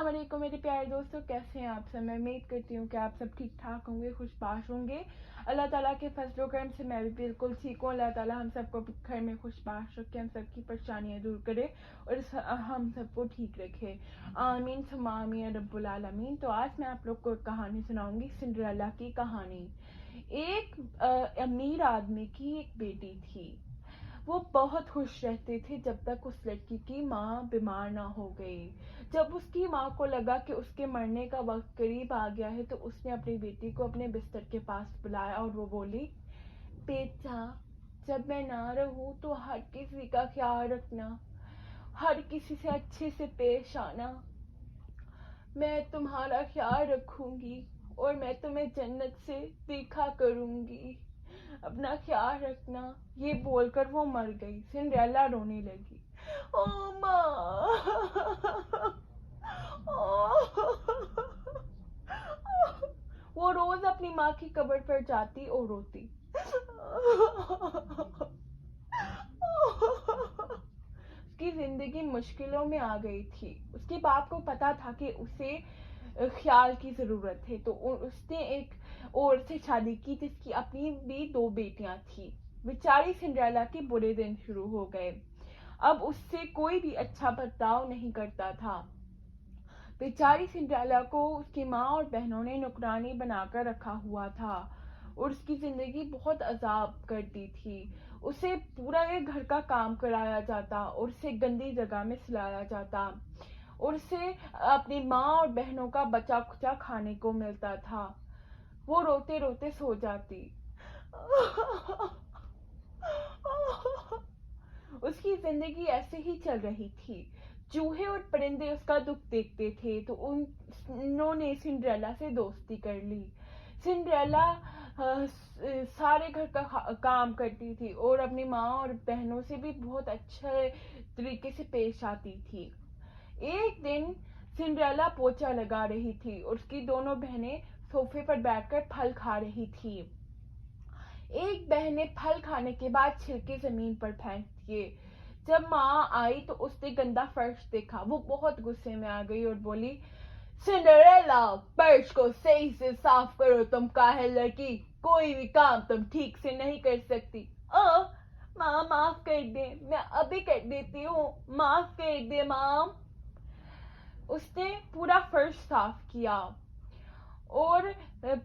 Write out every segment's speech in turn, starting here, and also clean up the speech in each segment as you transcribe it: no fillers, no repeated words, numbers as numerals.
السلام علیکم میرے پیارے دوستوں، کیسے ہیں آپ سب؟ میں امید کرتی ہوں کہ آپ سب ٹھیک ٹھاک ہوں گے، خوش باش ہوں گے۔ اللہ تعالیٰ کے فضل و کرم سے میں بھی بالکل ٹھیک ہوں۔ اللہ تعالیٰ ہم سب کو گھر میں خوش باش رکھے، ہم سب کی پریشانیاں دور کرے اور ہم سب کو ٹھیک رکھے، آمین ثم آمین رب العالمین۔ تو آج میں آپ لوگ کو ایک کہانی سناؤں گی، سنڈریلا کی کہانی۔ ایک امیر آدمی کی ایک بیٹی تھی، وہ بہت خوش رہتے تھے جب تک اس لڑکی کی ماں بیمار نہ ہو گئی۔ جب اس کی ماں کو لگا کہ اس کے مرنے کا وقت قریب آ گیا ہے تو اس نے اپنی بیٹی کو اپنے بستر کے پاس بلایا اور وہ بولی، بیٹا جب میں نہ رہوں تو ہر کسی کا خیال رکھنا، ہر کسی سے اچھے سے پیش آنا، میں تمہارا خیال رکھوں گی اور میں تمہیں جنت سے دیکھا کروں گی، اپنا خیال رکھنا۔ یہ بول کر وہ مر گئی۔ سنڈریلا رونے لگی، او ماں، وہ روز اپنی ماں کی قبر پر جاتی اور روتی۔ اس کی زندگی مشکلوں میں آ گئی تھی۔ اس کے باپ کو پتا تھا کہ اسے خیال کی ضرورت ہے، تو اس نے ایک اور سے شادی کی جس کی اپنی بھی 2 بیٹیاں تھیں۔ بیچاری سنڈریلا کے برے دن شروع ہو گئے۔ اب اس سے کوئی بھی اچھا برتاؤ نہیں کرتا تھا۔ بیچاری سنڈریلا کو اس کی ماں اور بہنوں نے نوکرانی بنا کر رکھا ہوا تھا اور اس کی زندگی بہت عذاب کرتی تھی۔ اسے پورا گھر کا کام کرایا جاتا اور اسے گندی جگہ میں سلایا جاتا اور اسے اپنی ماں اور بہنوں کا بچا کھچا کھانے کو ملتا تھا۔ وہ روتے روتے سو جاتی۔ اس کی زندگی ایسے ہی چل رہی تھی۔ چوہے اور پرندے اس کا دکھ دیکھتے تھے تو انہوں نے سنڈریلا سے دوستی کر لی۔ سنڈریلا سارے گھر کا کام کرتی تھی اور اپنی ماں اور بہنوں سے بھی بہت اچھے طریقے سے پیش آتی تھی۔ ایک دن سنڈریلا پوچھا لگا رہی تھی اور اس کی دونوں بہنیں صوفے پر بیٹھ کر پھل کھا رہی تھی۔ ایک بہن نے پھل کھانے کے بعد چھلکے زمین پر پھینک دیے۔ جب ماں آئی تو اس نے گندا فرش دیکھا۔ وہ بہت غصے میں آ گئی اور بولی، سنڈریلا فرش کو صحیح سے صاف کرو، تم کاہل لڑکی، کوئی بھی کام تم ٹھیک سے نہیں کر سکتی۔ ماں معاف کر دے، میں ابھی کر دیتی ہوں، معاف کر دے ماں۔ اس نے پورا فرش صاف کیا اور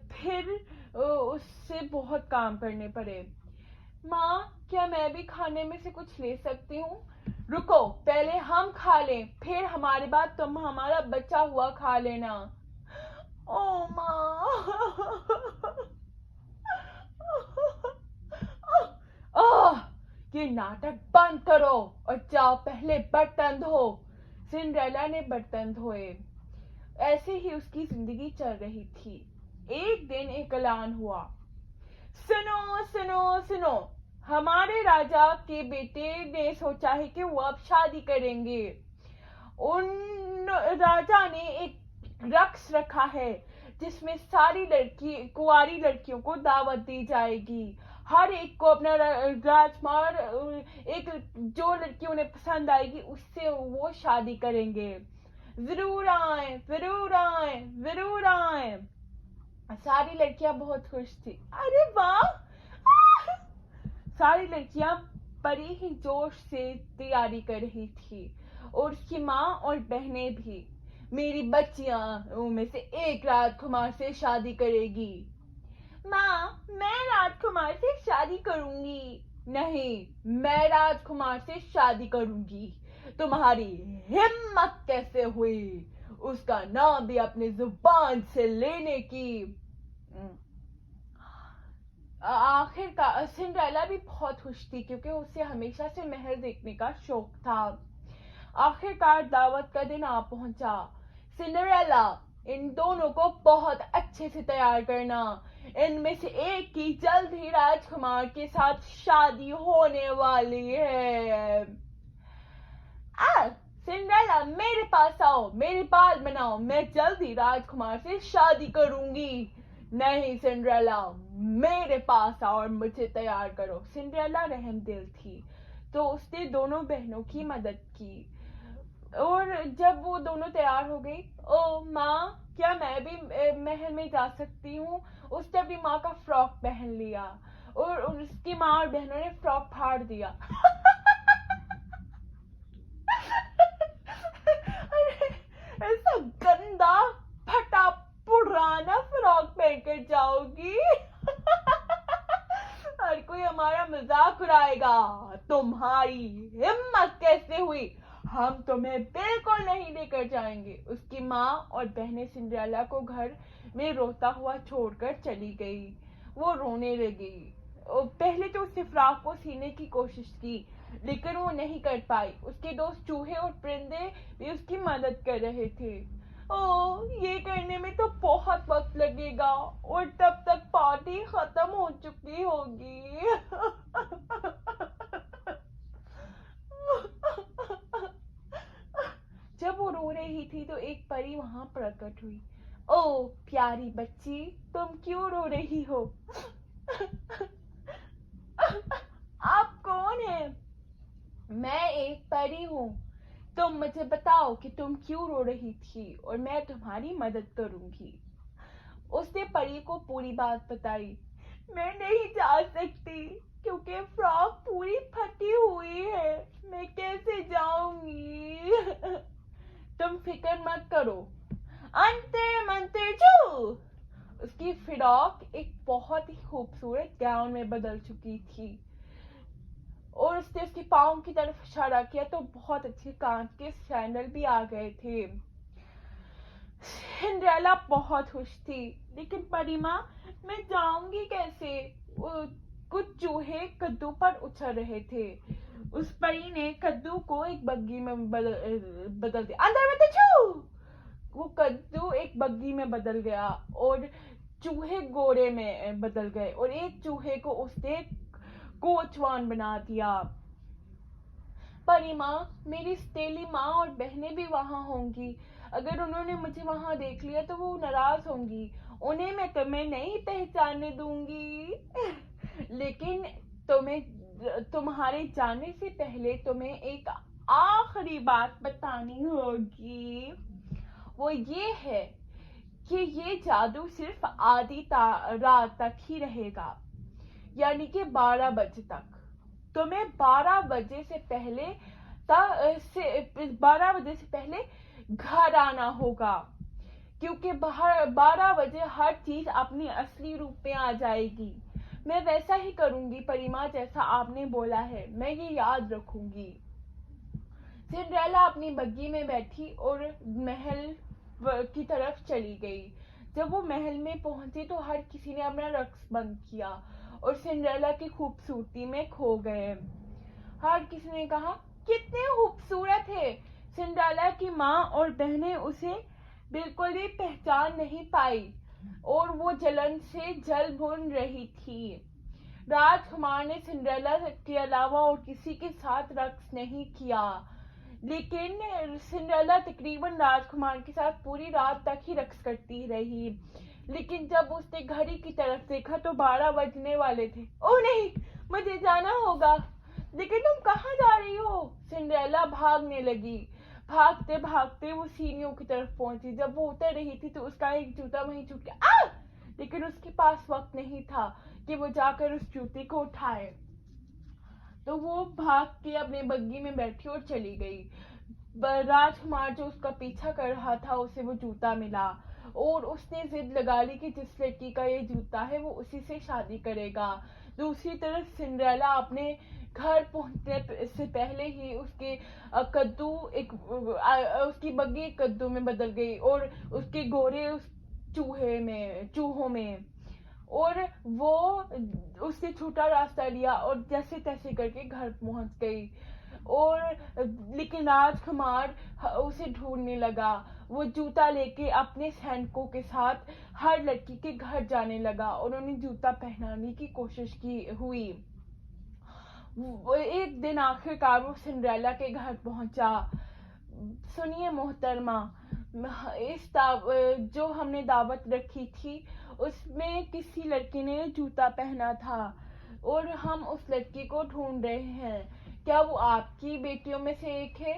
پھر اس سے بہت کام کرنے پڑے۔ ماں کیا میں بھی کھانے میں سے کچھ لے سکتی ہوں؟ رکو، پہلے ہم کھا لیں، پھر ہمارے بعد تم ہمارا بچا ہوا کھا لینا۔ او ماں، یہ ناٹک بند کرو اور جاؤ پہلے برتن دھو۔ سنڈریلا نے برتن دھوئے۔ ایسے ہی اس کی زندگی چل رہی تھی۔ ایک دن ایک اعلان ہوا، سنو سنو سنو، ہمارے راجا کے بیٹے نے سوچا ہے کہ وہ اب شادی کریں گے۔ ان راجا نے ایک رقص رکھا ہے جس میں ساری کنواری لڑکیوں کو دعوت دی جائے گی۔ ہر ایک کو اپنا راجکمار، ایک جو لڑکی انہیں پسند آئے گی اس سے وہ شادی کریں گے۔ ضرور آئیں، ضرور آئیں، ضرور آئیں۔ ساری لڑکیاں بہت خوش تھی۔ ارے واہ! ساری لڑکیاں بڑی ہی جوش سے تیاری کر رہی تھی اور اس کی ماں اور بہنیں بھی۔ میری بچیاں میں سے ایک راجکمار سے شادی کرے گی۔ ماں، میں راجکمار سے شادی کروں گی۔ نہیں، میں راجکمار سے شادی کروں گی۔ تمہاری ہمت کیسے ہوئی اس کا نام بھی اپنی زبان سے لینے کی؟ آخر کا سنڈریلا بھی بہت خوش تھی کیونکہ اسے ہمیشہ سے مہر دیکھنے کا شوق تھا۔ آخر کار دعوت کا دن آ پہنچا۔ سنڈریلا، ان دونوں کو بہت اچھے سے تیار کرنا، ان میں سے ایک کی جلد ہی راجکمار کے ساتھ شادی ہونے والی ہے۔ سنڈریلا، میرے پاس آؤ، میری بات بناؤ، میں جلد ہی راجکمار سے شادی کروں گی۔ نہیں سنڈریلا، میرے پاس آؤ اور مجھے تیار کرو۔ سنڈریلا رحم دل تھی تو اس نے دونوں بہنوں کی مدد کی۔ اور جب وہ دونوں تیار ہو گئی، او ماں کیا میں بھی محل میں جا سکتی ہوں؟ اس نے اپنی ماں کا فراک پہن لیا اور اس کی ماں اور بہنوں نے فراک پھاڑ دیا. ایسا گندا پھٹا پرانا فراک پہن کر جاؤ گی؟ ہر کوئی ہمارا مذاق اڑائے گا. تمہاری ہمت کیسے ہوئی؟ ہم تمہیں بالکل نہیں لے کر جائیں گے. اس کی ماں اور بہنیں سنڈریلا کو گھر میں روتا ہوا چھوڑ کر چلی گئی. وہ رونے لگی. پہلے تو اس نے فراق کو سینے کی کوشش کی لیکن وہ نہیں کر پائی. اس کے دوست چوہے اور پرندے بھی اس کی مدد کر رہے تھے. یہ کرنے میں تو بہت وقت لگے گا اور تب تک پارٹی ختم ہو چکی ہوگی. جب وہ رو رہی تھی تو ایک پری وہاں پرکٹ ہوئی. او پیاری بچی، تم کیوں رو رہی ہو؟ آپ کون ہیں؟ میں ایک پری ہوں. تم مجھے بتاؤ کہ تم کیوں رو رہی تھی اور میں تمہاری مدد کروں گی. اس نے پری کو پوری بات بتائی. میں نہیں جا سکتی کیونکہ فراک پوری پھٹی ہوئی ہے. میں کیسے جاؤں گی؟ تم فکر مت کرو. انتے منتے چھو. اس کی فراک ایک بہت ہی خوبصورت گاؤن میں بدل چکی تھی اور اس نے اس کے پاؤں کی طرف اشارہ کیا تو بہت اچھے کانچ کے سینڈل بھی آ گئے تھے. سنڈریلا بہت خوش تھی لیکن پری ماں میں جاؤں گی کیسے؟ کچھ چوہے کدو پر اچھل رہے تھے. اس پری نے کدو کو ایک بگی میں بدل دیا. اندر مت چھو. وہ کدو ایک بگی میں بدل گیا اور چوہے گھوڑے میں بدل گئے اور ایک چوہے کو اس نے کوچوان بنا دیا. پری ماں میری ستیلی ماں اور بہنیں بھی وہاں ہوں گی. اگر انہوں نے مجھے وہاں دیکھ لیا تو وہ ناراض ہوں گی. انہیں میں تمہیں نہیں پہچاننے دوں گی. لیکن تمہارے جانے سے پہلے تمہیں ایک آخری بات بتانی ہوگی. وہ یہ ہے کہ یہ جادو صرف آدھی رات تک ہی رہے گا، یعنی کہ 12 بجے تک. تمہیں 12 بجے سے پہلے گھر آنا ہوگا کیونکہ 12 بجے ہر چیز اپنی اصلی روپ میں آ جائے گی. میں ویسا ہی کروں گی پری ماں جیسا آپ نے بولا ہے. میں یہ یاد رکھوں گی. سنڈریلا اپنی بگی میں بیٹھی اور محل کی طرف چلی گئی. جب وہ محل میں پہنچی تو ہر کسی نے اپنا رقص بند کیا اور سنڈریلا کی خوبصورتی میں کھو گئے. ہر کسی نے کہا کتنے خوبصورت ہے. سنڈریلا کی ماں اور بہنیں اسے بالکل بھی پہچان نہیں پائی اور وہ جلن سے جل بھن رہی تھی. راجکمار نے سنڈریلا کے علاوہ اور کسی کے ساتھ رقص نہیں کیا لیکن سنڈریلا تقریباً راجکمار کے ساتھ پوری رات تک ہی رقص کرتی رہی. لیکن جب اس نے گھڑی کی طرف دیکھا تو 12 بجنے والے تھے. اوہ نہیں، مجھے جانا ہوگا. لیکن تم کہاں جا رہی ہو؟ سنڈریلا بھاگنے لگی. بھاگتے بھاگتے وہ سیڑھیوں کی طرف پہنچی. جب وہ اتر رہی تھی تو اس کا ایک جوتا وہیں چھوٹ گیا. لیکن اس کے پاس وقت نہیں تھا کہ وہ جا کر اس جوتے کو اٹھائے تو وہ بھاگ کے اپنے بگی میں بیٹھی اور چلی گئی. راجکمار جو اس کا پیچھا کر رہا تھا اسے وہ جوتا ملا اور اس نے ضد لگا لی کہ جس لڑکی کا یہ جوتا ہے وہ اسی سے شادی کرے گا. دوسری طرف سنڈریلا اپنے گھر پہنچنے سے پہلے ہی اس کی بگی کدو میں بدل گئی اور اس کے گھوڑے اس چوہوں میں اور وہ اس سے چھوٹا راستہ لیا اور جیسے تیسے کر کے گھر پہنچ گئی. اور لیکن راجکمار اسے ڈھونڈنے لگا. وہ جوتا لے کے اپنے سینکوں کے ساتھ ہر لڑکی کے گھر جانے لگا اور انہیں جوتا پہنانے کی کوشش ہوئی. ایک دن آخر کار وہ سنڈریلا کے گھر پہنچا. سنیے محترمہ، جو ہم نے دعوت رکھی تھی اس میں کسی لڑکی نے جوتا پہنا تھا اور ہم اس لڑکی کو ڈھونڈ رہے ہیں. کیا وہ آپ کی بیٹیوں میں سے ایک ہے؟